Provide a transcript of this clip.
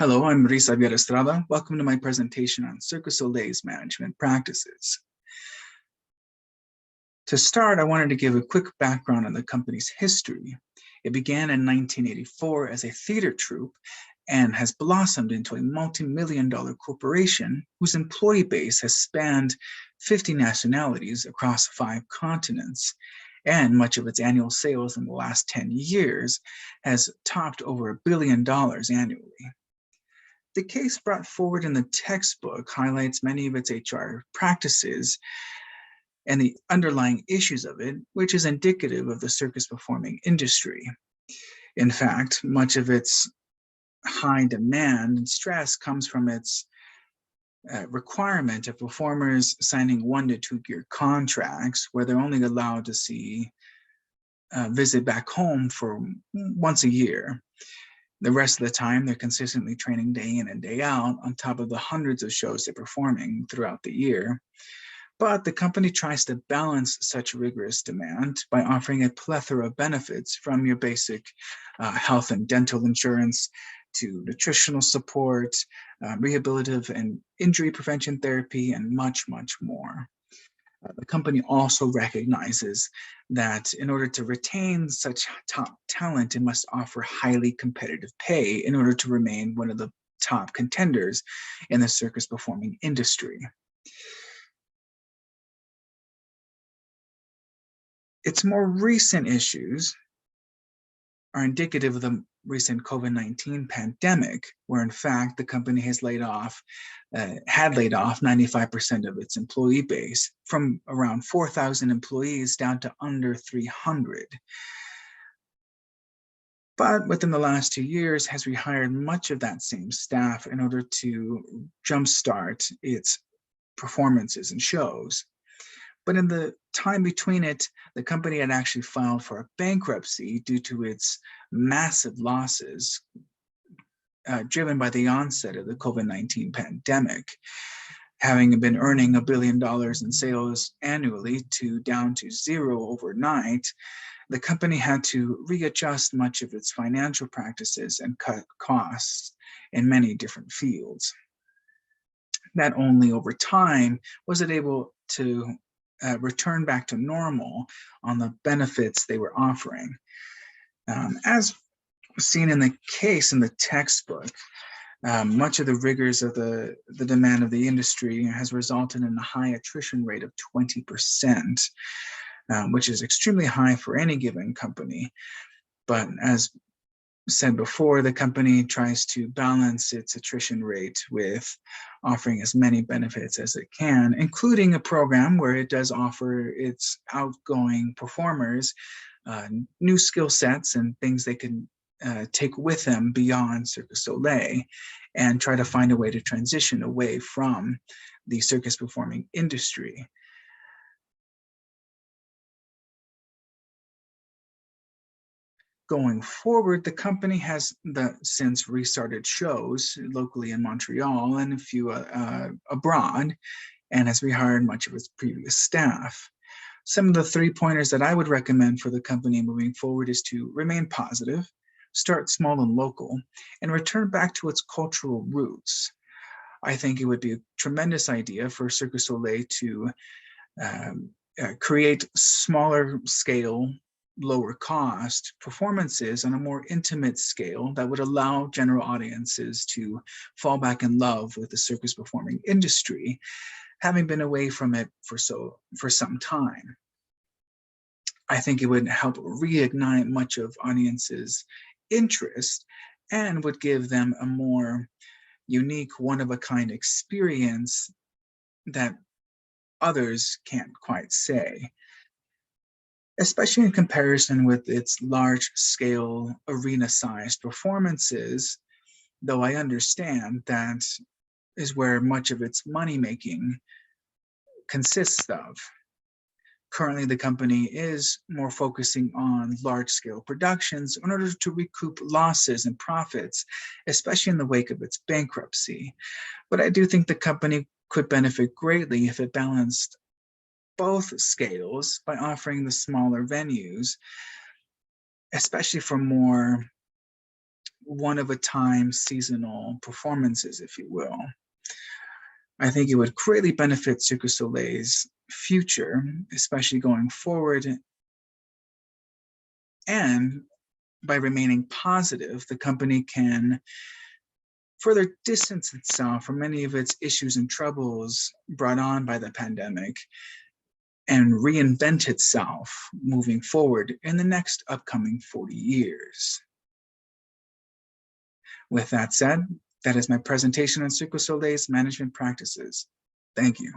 Hello, I'm Maurice Javier Estrada. Welcome to my presentation on Cirque du Soleil's management practices. To start, I wanted to give a quick background on the company's history. It began in 1984 as a theater troupe and has blossomed into a multi-million-dollar corporation whose employee base has spanned 50 nationalities across 5 continents, and much of its annual sales in the last 10 years has topped over $1 billion annually. The case brought forward in the textbook highlights many of its HR practices and the underlying issues of it, which is indicative of the circus performing industry. In fact, much of its high demand and stress comes from its requirement of performers signing 1 to 2 year contracts where they're only allowed to visit back home for once a year. The rest of the time, they're consistently training day in and day out on top of the hundreds of shows they're performing throughout the year. But the company tries to balance such rigorous demand by offering a plethora of benefits, from your basic health and dental insurance to nutritional support, rehabilitative and injury prevention therapy, and much, much more. The company also recognizes that in order to retain such top talent, it must offer highly competitive pay in order to remain one of the top contenders in the circus performing industry. Its more recent issues are indicative of the recent COVID-19 pandemic, where in fact the company had laid off 95% of its employee base, from around 4,000 employees down to under 300. But within the last 2 years has rehired much of that same staff in order to jumpstart its performances and shows. But in the time between it, the company had actually filed for a bankruptcy due to its massive losses driven by the onset of the COVID-19 pandemic. Having been earning $1 billion in sales annually down to zero overnight, the company had to readjust much of its financial practices and cut costs in many different fields. Not only over time was it able to return back to normal on the benefits they were offering. As seen in the case in the textbook, much of the rigors of the demand of the industry has resulted in a high attrition rate of 20%, which is extremely high for any given company. But as said before, the company tries to balance its attrition rate with offering as many benefits as it can, including a program where it does offer its outgoing performers new skill sets and things they can take with them beyond Cirque du Soleil, and try to find a way to transition away from the circus performing industry. Going forward, the company has since restarted shows locally in Montreal and a few abroad, and has rehired much of its previous staff. Some of the 3 pointers that I would recommend for the company moving forward is to remain positive, start small and local, and return back to its cultural roots. I think it would be a tremendous idea for Cirque du Soleil to create smaller scale, lower cost performances on a more intimate scale that would allow general audiences to fall back in love with the circus performing industry, having been away from it for some time. I think it would help reignite much of audiences' interest and would give them a more unique, one-of-a-kind experience that others can't quite say, especially in comparison with its large-scale, arena-sized performances, though I understand that is where much of its money-making consists of. Currently, the company is more focusing on large-scale productions in order to recoup losses and profits, especially in the wake of its bankruptcy. But I do think the company could benefit greatly if it balanced both scales by offering the smaller venues, especially for more one-of-a-time seasonal performances, if you will. I think it would greatly benefit Cirque du Soleil's future, especially going forward. And by remaining positive, the company can further distance itself from many of its issues and troubles brought on by the pandemic and reinvent itself moving forward in the next upcoming 40 years. With that said, that is my presentation on Cirque du Soleil's management practices. Thank you.